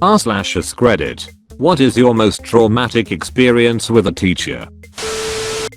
r/AskReddit. What is your most traumatic experience with a teacher?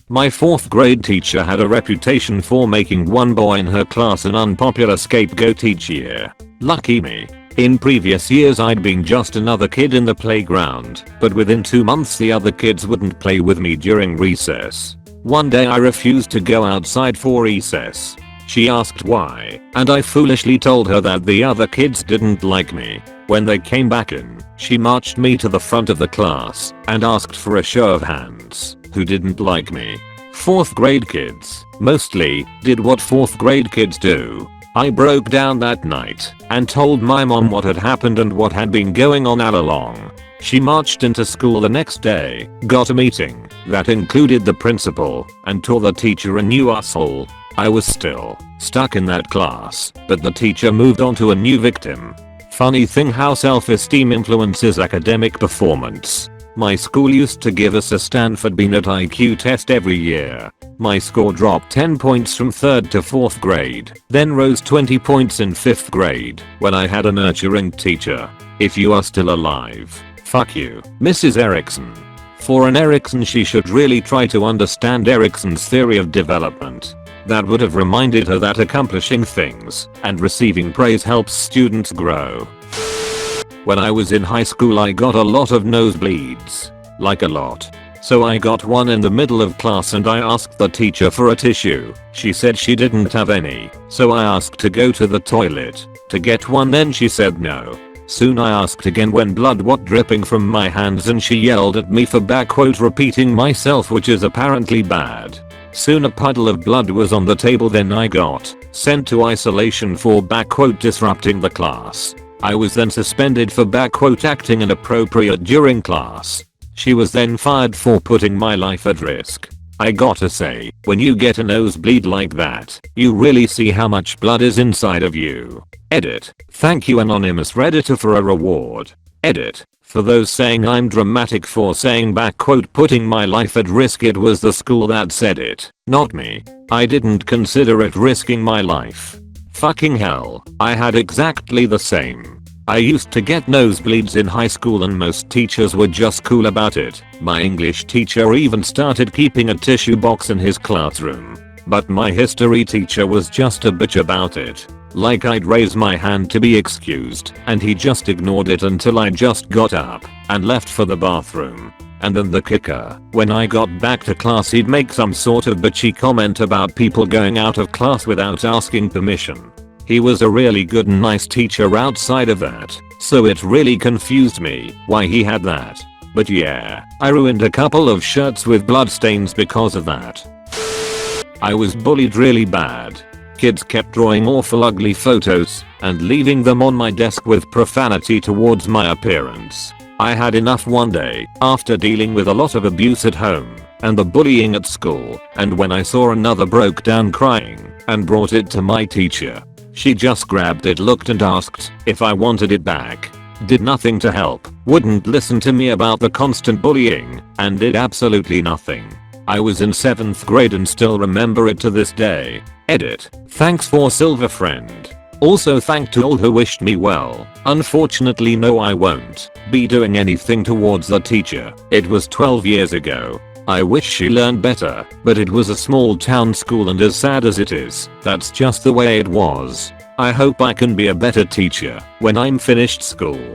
My 4th grade teacher had a reputation for making one boy in her class an unpopular scapegoat each year. Lucky me. In previous years I'd been just another kid in the playground, but within 2 months the other kids wouldn't play with me during recess. One day I refused to go outside for recess. She asked why, and I foolishly told her that the other kids didn't like me. When they came back in, she marched me to the front of the class and asked for a show of hands. Who didn't like me? 4th grade kids, mostly, did what 4th grade kids do. I broke down that night and told my mom what had happened and what had been going on all along. She marched into school the next day, got a meeting that included the principal, and tore the teacher a new asshole. I was still stuck in that class, but the teacher moved on to a new victim. Funny thing how self-esteem influences academic performance. My school used to give us a Stanford Binet IQ test every year. My score dropped 10 points from 3rd to 4th grade, then rose 20 points in 5th grade when I had a nurturing teacher. If you are still alive, fuck you, Mrs. Erickson. For an Erickson, she should really try to understand Erickson's theory of development. That would have reminded her that accomplishing things and receiving praise helps students grow. When I was in high school I got a lot of nosebleeds. Like a lot. So I got one in the middle of class and I asked the teacher for a tissue. She said she didn't have any, so I asked to go to the toilet to get one, then she said no. Soon I asked again when blood was dripping from my hands and she yelled at me for repeating myself, which is apparently bad. Soon a puddle of blood was on the table, then I got sent to isolation for disrupting the class. I was then suspended for acting inappropriate during class. She was then fired for putting my life at risk. I gotta say, when you get a nosebleed like that, you really see how much blood is inside of you. Edit. Thank you anonymous redditor for a reward. Edit. For those saying I'm dramatic for saying putting my life at risk, it was the school that said it, not me. I didn't consider it risking my life. Fucking hell, I had exactly the same. I used to get nosebleeds in high school and most teachers were just cool about it. My English teacher even started keeping a tissue box in his classroom. But my history teacher was just a bitch about it. Like I'd raise my hand to be excused and he just ignored it until I just got up and left for the bathroom. And then the kicker, when I got back to class he'd make some sort of bitchy comment about people going out of class without asking permission. He was a really good and nice teacher outside of that, so it really confused me why he had that. But yeah, I ruined a couple of shirts with bloodstains because of that. I was bullied really bad. Kids kept drawing awful ugly photos and leaving them on my desk with profanity towards my appearance. I had enough one day after dealing with a lot of abuse at home and the bullying at school, and when I saw another broke down crying and brought it to my teacher. She just grabbed it, looked and asked if I wanted it back. Did nothing to help, wouldn't listen to me about the constant bullying, and did absolutely nothing. I was in 7th grade and still remember it to this day. Edit. Thanks for Silver Friend. Also thank to all who wished me well. Unfortunately no, I won't be doing anything towards the teacher. It was 12 years ago. I wish she learned better, but it was a small town school and as sad as it is, that's just the way it was. I hope I can be a better teacher when I'm finished school.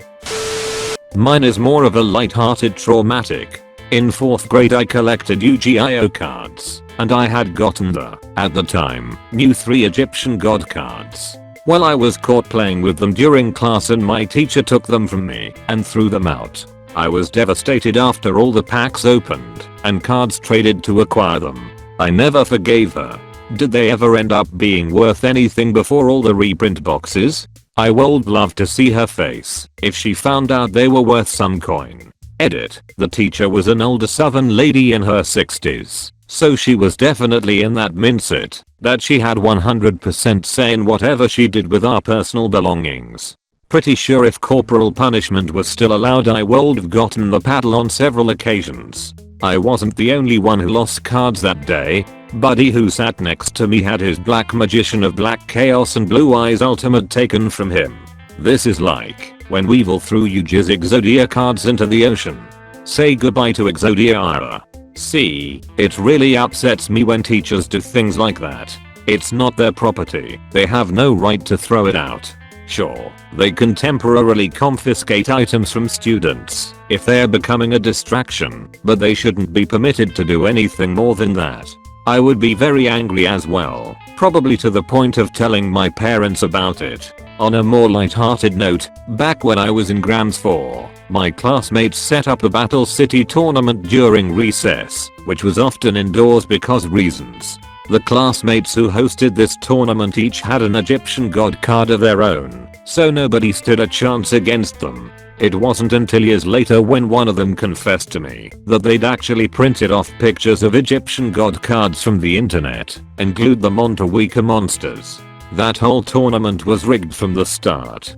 Mine is more of a light-hearted traumatic. In 4th grade I collected Yu-Gi-Oh cards, and I had gotten the, at the time, new 3 Egyptian god cards. Well, I was caught playing with them during class and my teacher took them from me and threw them out. I was devastated after all the packs opened and cards traded to acquire them. I never forgave her. Did they ever end up being worth anything before all the reprint boxes? I would love to see her face if she found out they were worth some coin. Edit. The teacher was an older southern lady in her 60s, so she was definitely in that mindset that she had 100% say in whatever she did with our personal belongings. Pretty sure if corporal punishment was still allowed I would have gotten the paddle on several occasions. I wasn't the only one who lost cards that day. Buddy who sat next to me had his Black Magician of Black Chaos and Blue Eyes Ultimate taken from him. This is like when Weevil threw Yuji's Exodia cards into the ocean. Say goodbye to Exodia Ira. See, it really upsets me when teachers do things like that. It's not their property. They have no right to throw it out. Sure, they can temporarily confiscate items from students if they're becoming a distraction, but they shouldn't be permitted to do anything more than that. I would be very angry as well, probably to the point of telling my parents about it. On a more light-hearted note, back when I was in Grams 4, my classmates set up a Battle City tournament during recess, which was often indoors because reasons. The classmates who hosted this tournament each had an Egyptian god card of their own, so nobody stood a chance against them. It wasn't until years later when one of them confessed to me that they'd actually printed off pictures of Egyptian god cards from the internet and glued them onto weaker monsters. That whole tournament was rigged from the start.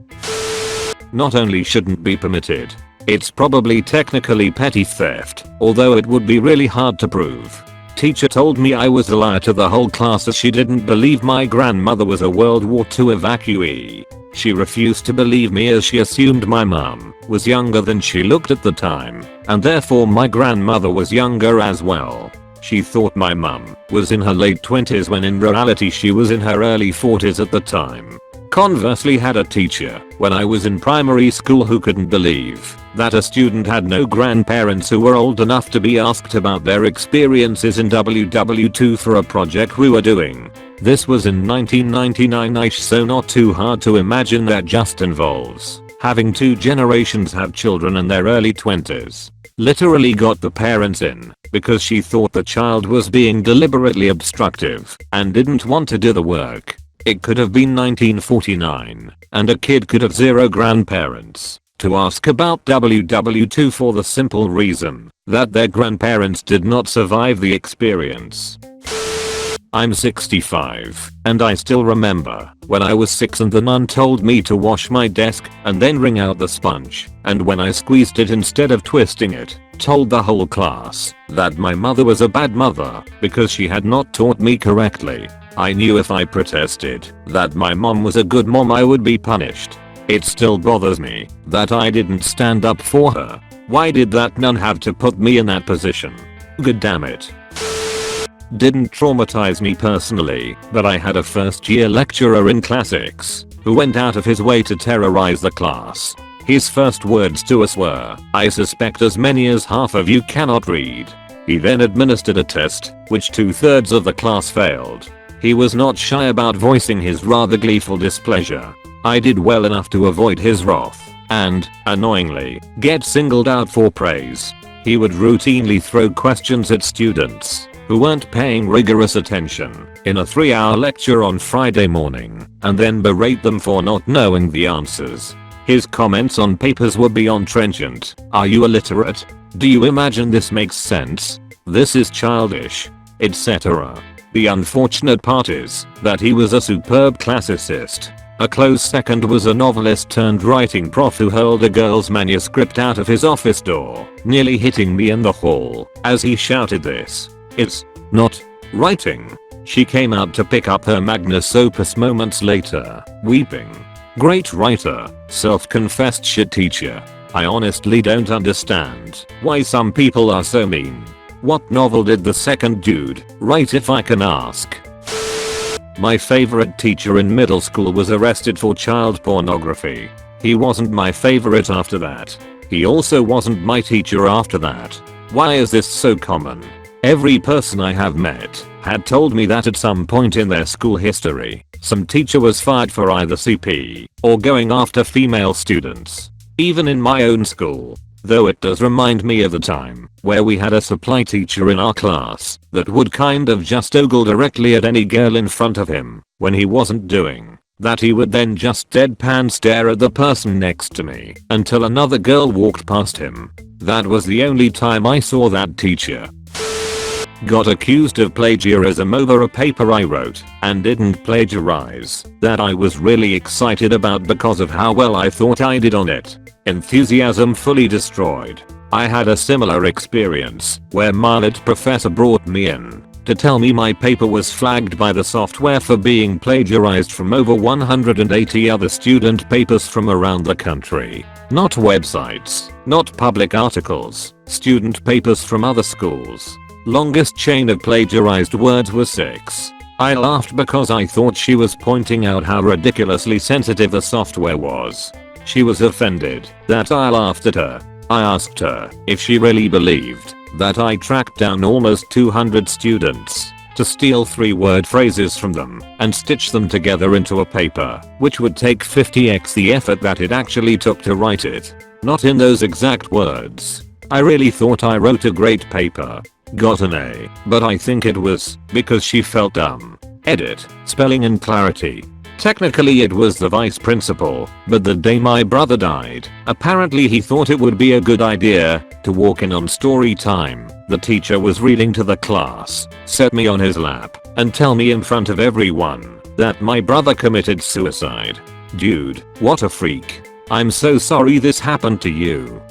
Not only shouldn't be permitted, it's probably technically petty theft, although it would be really hard to prove. Teacher told me I was a liar to the whole class as she didn't believe my grandmother was a World War II evacuee. She refused to believe me as she assumed my mum was younger than she looked at the time, and therefore my grandmother was younger as well. She thought my mum was in her late 20s when in reality she was in her early 40s at the time. Conversely, had a teacher when I was in primary school who couldn't believe that a student had no grandparents who were old enough to be asked about their experiences in WW2 for a project we were doing. This was in 1999ish, so not too hard to imagine that just involves having two generations have children in their early 20s. Literally got the parents in because she thought the child was being deliberately obstructive and didn't want to do the work. It could have been 1949, and a kid could have zero grandparents to ask about WW2 for the simple reason that their grandparents did not survive the experience. I'm 65, and I still remember when I was 6 and the nun told me to wash my desk and then wring out the sponge, and when I squeezed it instead of twisting it, told the whole class that my mother was a bad mother because she had not taught me correctly. I knew if I protested that my mom was a good mom I would be punished. It still bothers me that I didn't stand up for her. Why did that nun have to put me in that position? God damn it. Didn't traumatize me personally, but I had a first year lecturer in classics who went out of his way to terrorize the class. His first words to us were, "I suspect as many as half of you cannot read." He then administered a test, which 2/3 of the class failed. He was not shy about voicing his rather gleeful displeasure. I did well enough to avoid his wrath and, annoyingly, get singled out for praise. He would routinely throw questions at students who weren't paying rigorous attention in a 3-hour lecture on Friday morning and then berate them for not knowing the answers. His comments on papers were beyond trenchant. "Are you illiterate? Do you imagine this makes sense? This is childish," etc. The unfortunate part is that he was a superb classicist. A close second was a novelist turned writing prof who hurled a girl's manuscript out of his office door, nearly hitting me in the hall as he shouted this. "It's not writing." She came out to pick up her magnus opus moments later, weeping. Great writer, self-confessed shit teacher. I honestly don't understand why some people are so mean. What novel did the second dude write, if I can ask? My favorite teacher in middle school was arrested for child pornography. He wasn't my favorite after that. He also wasn't my teacher after that. Why is this so common? Every person I have met had told me that at some point in their school history, some teacher was fired for either CP or going after female students. Even in my own school. Though it does remind me of the time where we had a supply teacher in our class that would kind of just ogle directly at any girl in front of him when he wasn't doing that. He would then just deadpan stare at the person next to me until another girl walked past him. That was the only time I saw that teacher. Got accused of plagiarism over a paper I wrote and didn't plagiarize that I was really excited about because of how well I thought I did on it. Enthusiasm fully destroyed. I had a similar experience where my lit professor brought me in to tell me my paper was flagged by the software for being plagiarized from over 180 other student papers from around the country. Not websites, not public articles, student papers from other schools. Longest chain of plagiarized words was 6. I laughed because I thought she was pointing out how ridiculously sensitive the software was. She was offended that I laughed at her. I asked her if she really believed that I tracked down almost 200 students to steal 3-word phrases from them and stitch them together into a paper, which would take 50x the effort that it actually took to write it. Not in those exact words. I really thought I wrote a great paper. Got an A, but I think it was because she felt dumb. Edit, spelling and clarity. Technically it was the vice principal, but the day my brother died, apparently he thought it would be a good idea to walk in on story time. The teacher was reading to the class, set me on his lap, and tell me in front of everyone that my brother committed suicide. Dude, what a freak. I'm so sorry this happened to you.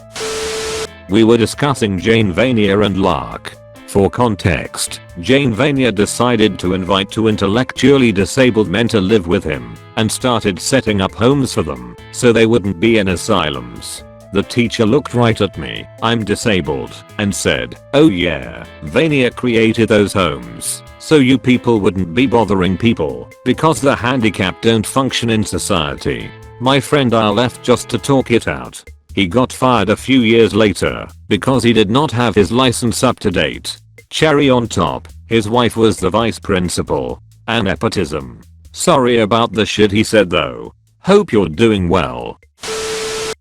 We were discussing Jane Vanier and Lark. For context, Jane Vanier decided to invite 2 intellectually disabled men to live with him and started setting up homes for them so they wouldn't be in asylums. The teacher looked right at me, I'm disabled, and said, "Oh yeah, Vanier created those homes so you people wouldn't be bothering people because the handicapped don't function in society." My friend I left just to talk it out. He got fired a few years later because he did not have his license up to date. Cherry on top, his wife was the vice principal. Nepotism. Sorry about the shit he said though. Hope you're doing well.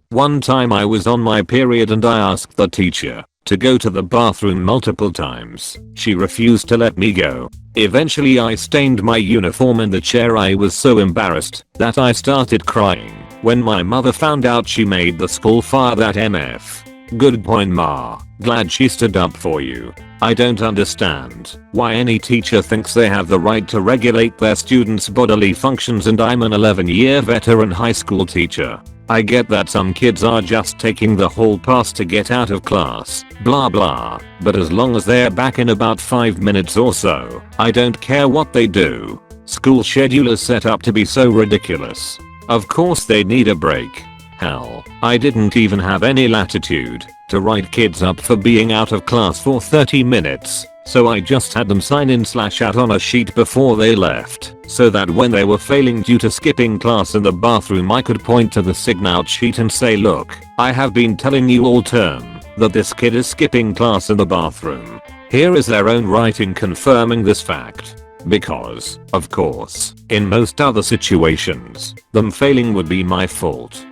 One time I was on my period and I asked the teacher to go to the bathroom multiple times. She refused to let me go. Eventually I stained my uniform in the chair. I was so embarrassed that I started crying. When my mother found out, she made the school fire that MF. Good point, Ma. Glad she stood up for you. I don't understand why any teacher thinks they have the right to regulate their students' bodily functions, and I'm an 11-year veteran high school teacher. I get that some kids are just taking the hall pass to get out of class, blah blah, but as long as they're back in about 5 minutes or so, I don't care what they do. School schedule is set up to be so ridiculous. Of course they need a break. Hell, I didn't even have any latitude to write kids up for being out of class for 30 minutes, so I just had them sign in/out on a sheet before they left, so that when they were failing due to skipping class in the bathroom I could point to the sign-out sheet and say, "Look, I have been telling you all term that this kid is skipping class in the bathroom. Here is their own writing confirming this fact." Because, of course, in most other situations, them failing would be my fault.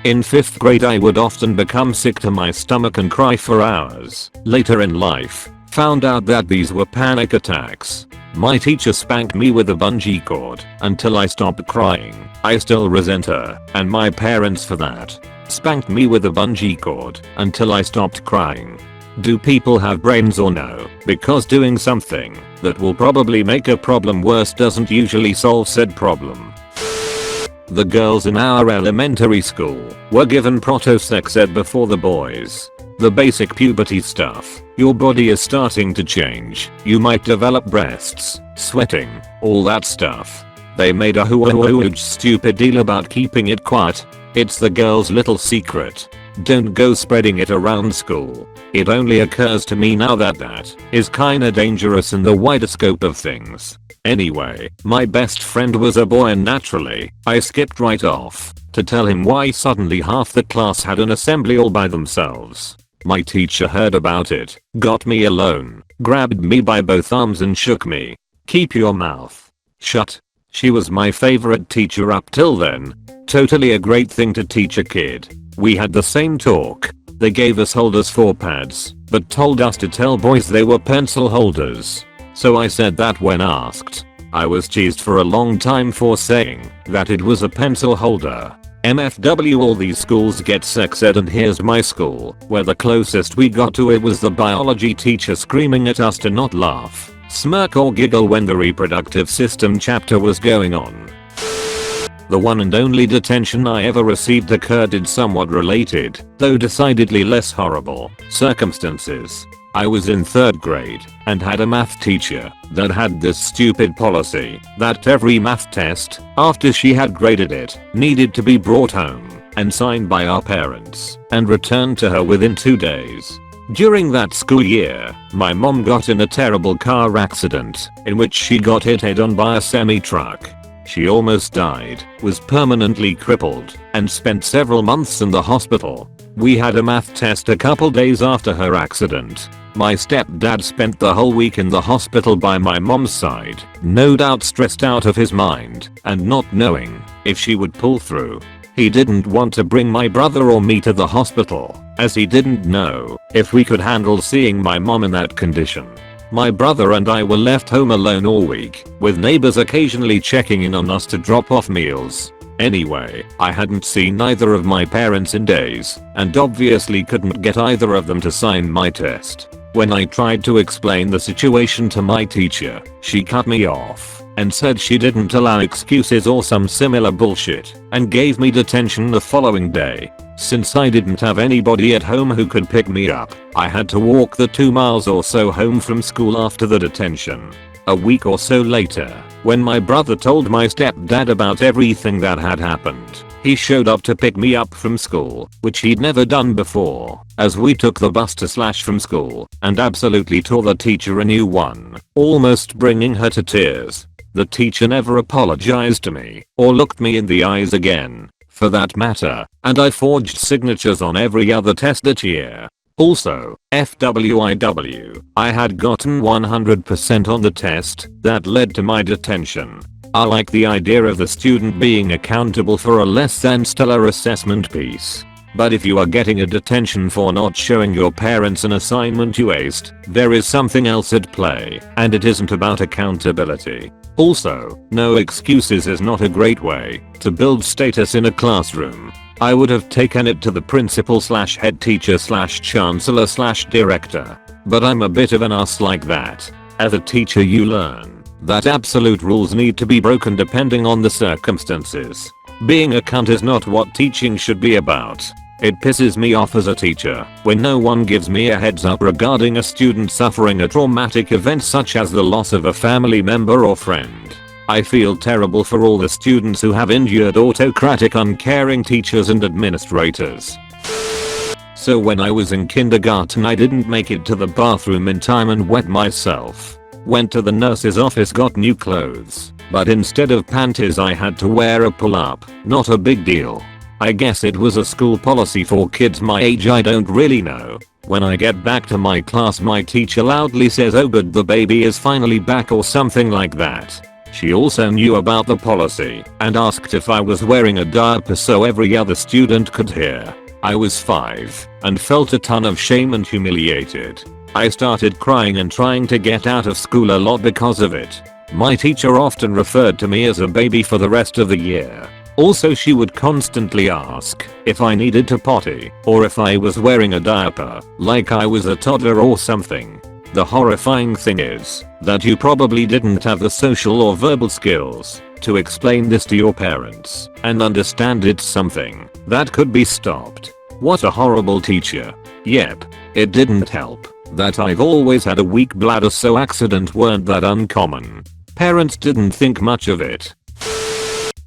In 5th grade I would often become sick to my stomach and cry for hours. Later in life, found out that these were panic attacks. My teacher spanked me with a bungee cord until I stopped crying. I still resent her and my parents for that. Spanked me with a bungee cord until I stopped crying. Do people have brains or no? Because doing something that will probably make a problem worse doesn't usually solve said problem. The girls in our elementary school were given proto-sex ed before the boys. The basic puberty stuff. Your body is starting to change. You might develop breasts, sweating, all that stuff. They made a huge stupid deal about keeping it quiet. It's the girls' little secret. Don't go spreading it around school. It only occurs to me now that that is kinda dangerous in the wider scope of things. Anyway, my best friend was a boy and naturally, I skipped right off to tell him why suddenly half the class had an assembly all by themselves. My teacher heard about it, got me alone, grabbed me by both arms and shook me. "Keep your mouth shut." She was my favorite teacher up till then. Totally a great thing to teach a kid. We had the same talk. They gave us holders for pads, but told us to tell boys they were pencil holders. So I said that when asked. I was teased for a long time for saying that it was a pencil holder. MFW, all these schools get sex ed, and here's my school, where the closest we got to it was the biology teacher screaming at us to not laugh, smirk or giggle when the reproductive system chapter was going on. The one and only detention I ever received occurred in somewhat related, though decidedly less horrible, circumstances. I was in 3rd grade and had a math teacher that had this stupid policy that every math test, after she had graded it, needed to be brought home and signed by our parents and returned to her within 2 days. During that school year, my mom got in a terrible car accident in which she got hit head-on by a semi-truck. She almost died, was permanently crippled, and spent several months in the hospital. We had a math test a couple days after her accident. My stepdad spent the whole week in the hospital by my mom's side, no doubt stressed out of his mind and not knowing if she would pull through. He didn't want to bring my brother or me to the hospital, as he didn't know if we could handle seeing my mom in that condition. My brother and I were left home alone all week, with neighbors occasionally checking in on us to drop off meals. Anyway, I hadn't seen either of my parents in days, and obviously couldn't get either of them to sign my test. When I tried to explain the situation to my teacher, she cut me off and said she didn't allow excuses or some similar bullshit, and gave me detention the following day. Since I didn't have anybody at home who could pick me up, I had to walk the 2 miles or so home from school after the detention. A week or so later, when my brother told my stepdad about everything that had happened, he showed up to pick me up from school, which he'd never done before, as we took the bus to / from school and absolutely tore the teacher a new one, almost bringing her to tears. The teacher never apologized to me or looked me in the eyes again, for that matter, and I forged signatures on every other test that year. Also, FWIW, I had gotten 100% on the test that led to my detention. I like the idea of the student being accountable for a less than stellar assessment piece. But if you are getting a detention for not showing your parents an assignment you aced, there is something else at play, and it isn't about accountability. Also, no excuses is not a great way to build status in a classroom. I would have taken it to the principal / head teacher / chancellor / director. But I'm a bit of an ass like that. As a teacher you learn that absolute rules need to be broken depending on the circumstances. Being a cunt is not what teaching should be about. It pisses me off as a teacher when no one gives me a heads up regarding a student suffering a traumatic event such as the loss of a family member or friend. I feel terrible for all the students who have endured autocratic, uncaring teachers and administrators. So when I was in kindergarten I didn't make it to the bathroom in time and wet myself. Went to the nurse's office, got new clothes, but instead of panties I had to wear a pull-up. Not a big deal. I guess it was a school policy for kids my age, I don't really know. When I get back to my class my teacher loudly says, "Oh good, the baby is finally back," or something like that. She also knew about the policy and asked if I was wearing a diaper so every other student could hear. I was 5 and felt a ton of shame and humiliated. I started crying and trying to get out of school a lot because of it. My teacher often referred to me as a baby for the rest of the year. Also she would constantly ask if I needed to potty or if I was wearing a diaper, like I was a toddler or something. The horrifying thing is that you probably didn't have the social or verbal skills to explain this to your parents and understand it's something that could be stopped. What a horrible teacher. Yep, it didn't help that I've always had a weak bladder, so accidents weren't that uncommon. Parents didn't think much of it.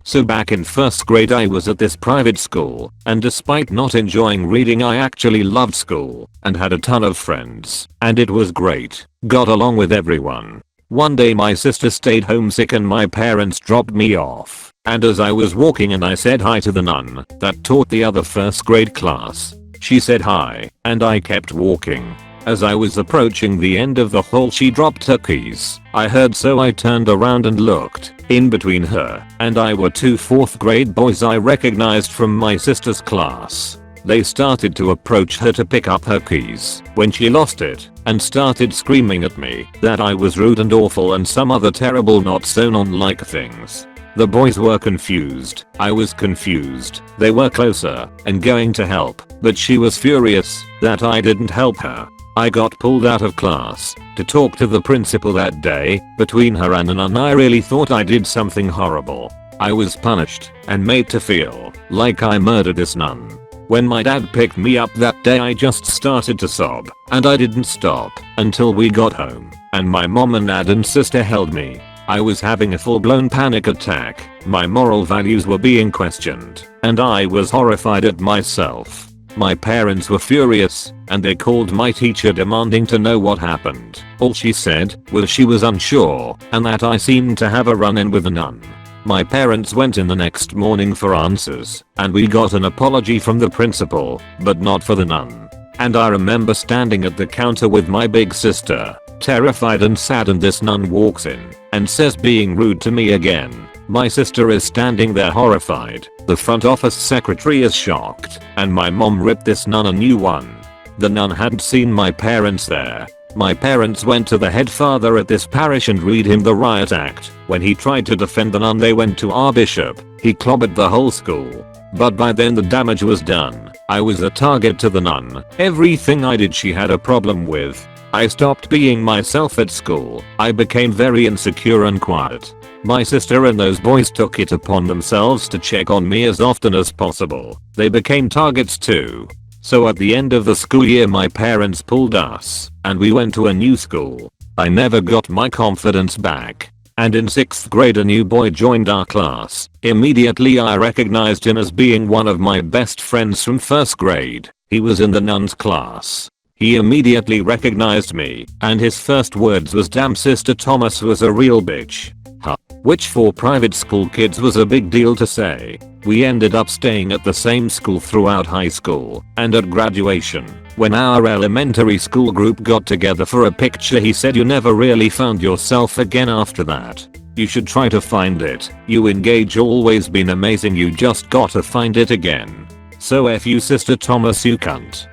So back in 1st grade I was at this private school, and despite not enjoying reading I actually loved school and had a ton of friends, and it was great. Got along with everyone. One day my sister stayed homesick and my parents dropped me off, and as I was walking and I said hi to the nun that taught the other 1st grade class. She said hi, and I kept walking. As I was approaching the end of the hall she dropped her keys. I heard, so I turned around and looked. In between her and I were 2 4th grade boys I recognized from my sister's class. They started to approach her to pick up her keys when she lost it and started screaming at me that I was rude and awful and some other terrible not so non-like things. The boys were confused. I was confused. They were closer and going to help, but she was furious that I didn't help her. I got pulled out of class to talk to the principal that day. Between her and the nun I really thought I did something horrible. I was punished and made to feel like I murdered this nun. When my dad picked me up that day I just started to sob, and I didn't stop until we got home, and my mom and dad and sister held me. I was having a full-blown panic attack, my moral values were being questioned, and I was horrified at myself. My parents were furious, and they called my teacher demanding to know what happened. All she said was she was unsure, and that I seemed to have a run-in with a nun. My parents went in the next morning for answers, and we got an apology from the principal, but not for the nun. And I remember standing at the counter with my big sister, terrified and sad, and this nun walks in and says being rude to me again. My sister is standing there horrified, the front office secretary is shocked, and my mom ripped this nun a new one. The nun hadn't seen my parents there. My parents went to the head father at this parish and read him the riot act. When he tried to defend the nun they went to our bishop. He clobbered the whole school. But by then the damage was done. I was a target to the nun. Everything I did she had a problem with. I stopped being myself at school. I became very insecure and quiet. My sister and those boys took it upon themselves to check on me as often as possible. They became targets too. So at the end of the school year my parents pulled us, and we went to a new school. I never got my confidence back. And in 6th grade a new boy joined our class. Immediately I recognized him as being one of my best friends from 1st grade. He was in the nun's class. He immediately recognized me, and his first words was, "Damn, Sister Thomas was a real bitch." Huh. Which for private school kids was a big deal to say. We ended up staying at the same school throughout high school, and at graduation, when our elementary school group got together for a picture he said, "You never really found yourself again after that. You should try to find it. You engage always been amazing, you just gotta find it again. So F you Sister Thomas, you cunt."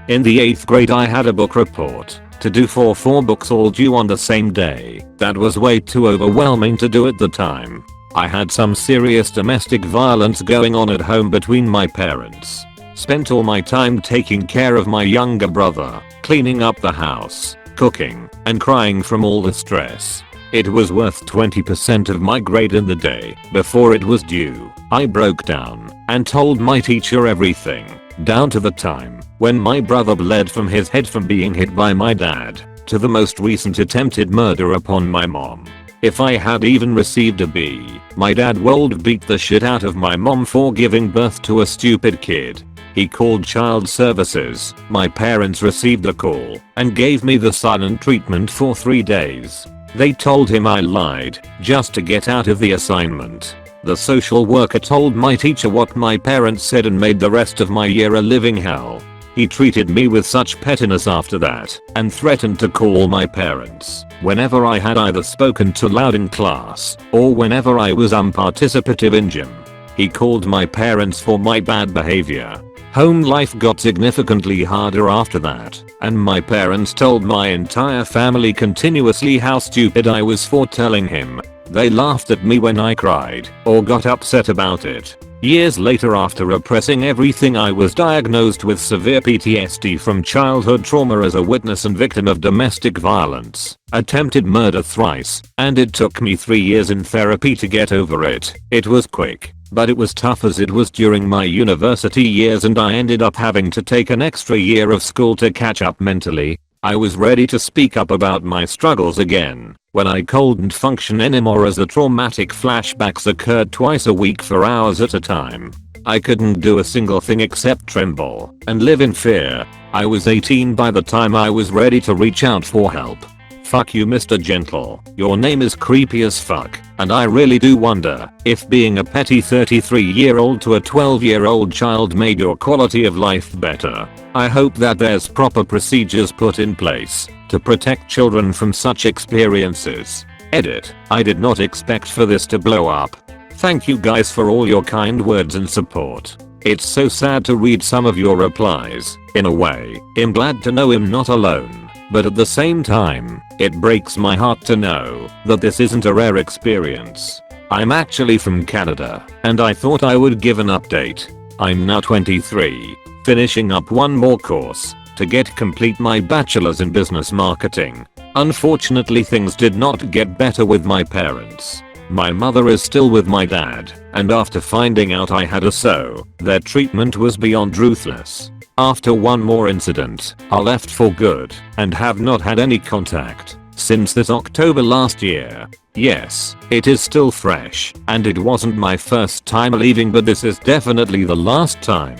In the 8th grade I had a book report to do for 4 books all due on the same day. That was way too overwhelming to do at the time. I had some serious domestic violence going on at home between my parents. Spent all my time taking care of my younger brother, cleaning up the house, cooking, and crying from all the stress. It was worth 20% of my grade in the day. Before it was due, I broke down and told my teacher everything, down to the time when my brother bled from his head from being hit by my dad, to the most recent attempted murder upon my mom. If I had even received a B, my dad would beat the shit out of my mom for giving birth to a stupid kid. He called child services. My parents received a call and gave me the silent treatment for 3 days. They told him I lied just to get out of the assignment. The social worker told my teacher what my parents said and made the rest of my year a living hell. He treated me with such pettiness after that and threatened to call my parents whenever I had either spoken too loud in class or whenever I was unparticipative in gym. He called my parents for my bad behavior. Home life got significantly harder after that, and my parents told my entire family continuously how stupid I was for telling him. They laughed at me when I cried or got upset about it. Years later, after repressing everything, I was diagnosed with severe PTSD from childhood trauma as a witness and victim of domestic violence, attempted murder thrice, and it took me 3 years in therapy to get over it. It was quick, but it was tough as it was during my university years, and I ended up having to take an extra year of school to catch up mentally. I was ready to speak up about my struggles again when I couldn't function anymore as the traumatic flashbacks occurred twice a week for hours at a time. I couldn't do a single thing except tremble and live in fear. I was 18 by the time I was ready to reach out for help. Fuck you, Mr. Gentle. Your name is creepy as fuck, and I really do wonder if being a petty 33-year-old to a 12-year-old child made your quality of life better. I hope that there's proper procedures put in place to protect children from such experiences. Edit. I did not expect for this to blow up. Thank you guys for all your kind words and support. It's so sad to read some of your replies. In a way, I'm glad to know I'm not alone. But at the same time, it breaks my heart to know that this isn't a rare experience. I'm actually from Canada, and I thought I would give an update. I'm now 23, finishing up one more course to complete my bachelor's in business marketing. Unfortunately, things did not get better with my parents. My mother is still with my dad, and after finding out I had a SO, their treatment was beyond ruthless. After one more incident, I left for good and have not had any contact since this October last year. Yes, it is still fresh, and it wasn't my first time leaving, but this is definitely the last time.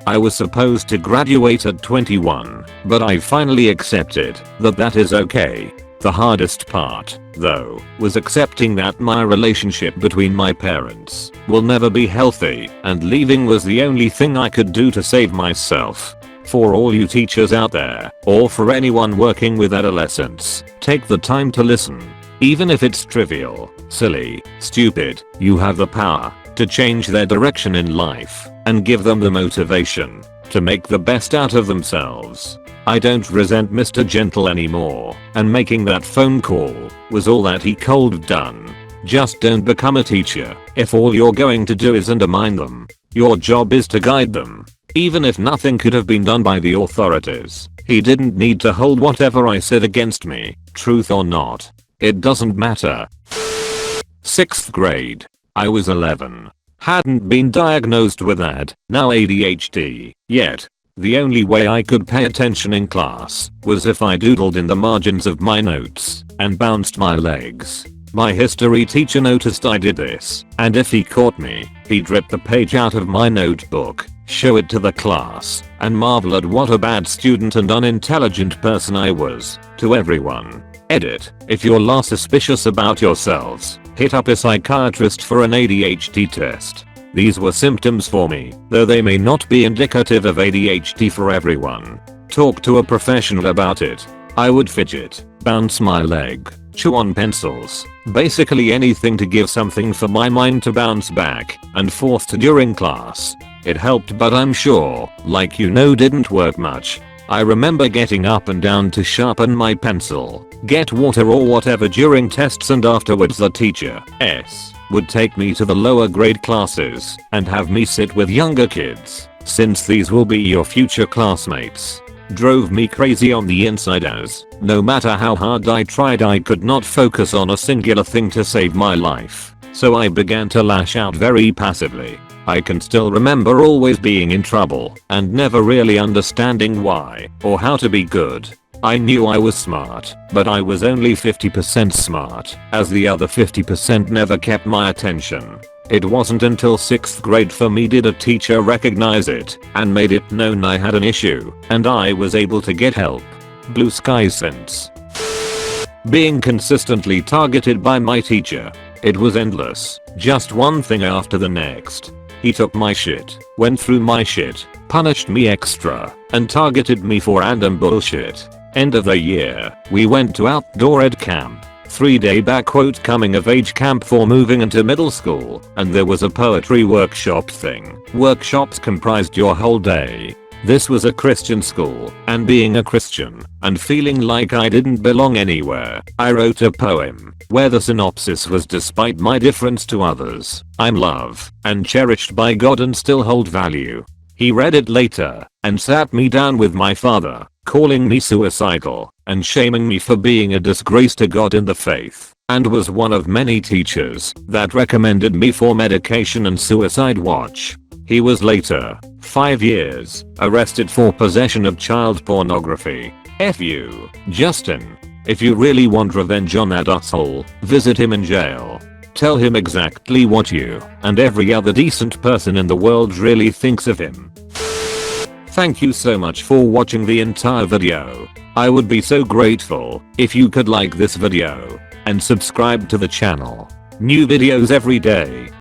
I was supposed to graduate at 21, but I finally accepted that is okay. The hardest part, though, was accepting that my relationship between my parents will never be healthy, and leaving was the only thing I could do to save myself. For all you teachers out there, or for anyone working with adolescents, take the time to listen. Even if it's trivial, silly, stupid, you have the power to change their direction in life and give them the motivation to make the best out of themselves. I don't resent Mr. Gentle anymore, and making that phone call was all that he could have done. Just don't become a teacher if all you're going to do is undermine them. Your job is to guide them. Even if nothing could have been done by the authorities, he didn't need to hold whatever I said against me, truth or not. It doesn't matter. 6th grade. I was 11. Hadn't been diagnosed with now ADHD, yet. The only way I could pay attention in class was if I doodled in the margins of my notes and bounced my legs. My history teacher noticed I did this, and if he caught me, he'd rip the page out of my notebook, show it to the class, and marvel at what a bad student and unintelligent person I was to everyone. Edit. If you're less suspicious about yourselves, hit up a psychiatrist for an ADHD test. These were symptoms for me, though they may not be indicative of ADHD for everyone. Talk to a professional about it. I would fidget, bounce my leg, chew on pencils, basically anything to give something for my mind to bounce back and forth to during class. It helped, but I'm sure, didn't work much. I remember getting up and down to sharpen my pencil, get water or whatever during tests, and afterwards the teacher would take me to the lower grade classes and have me sit with younger kids, since these will be your future classmates. Drove me crazy on the inside, as no matter how hard I tried, I could not focus on a singular thing to save my life, so I began to lash out very passively. I can still remember always being in trouble and never really understanding why or how to be good. I knew I was smart, but I was only 50% smart, as the other 50% never kept my attention. It wasn't until 6th grade for me did a teacher recognize it and made it known I had an issue, and I was able to get help. Blue skies since. Being consistently targeted by my teacher. It was endless, just one thing after the next. He took my shit, went through my shit, punished me extra, and targeted me for random bullshit. End of the year, we went to outdoor ed camp. 3-day coming of age camp for moving into middle school, and there was a poetry workshop thing. Workshops comprised your whole day. This was a Christian school, and being a Christian, and feeling like I didn't belong anywhere, I wrote a poem, where the synopsis was, despite my difference to others, I'm loved and cherished by God and still hold value. He read it later, and sat me down with my father, calling me suicidal, and shaming me for being a disgrace to God and the faith, and was one of many teachers that recommended me for medication and suicide watch. He was later, 5 years, arrested for possession of child pornography. F you, Justin. If you really want revenge on that asshole, visit him in jail. Tell him exactly what you and every other decent person in the world really thinks of him. Thank you so much for watching the entire video. I would be so grateful if you could like this video and subscribe to the channel. New videos every day.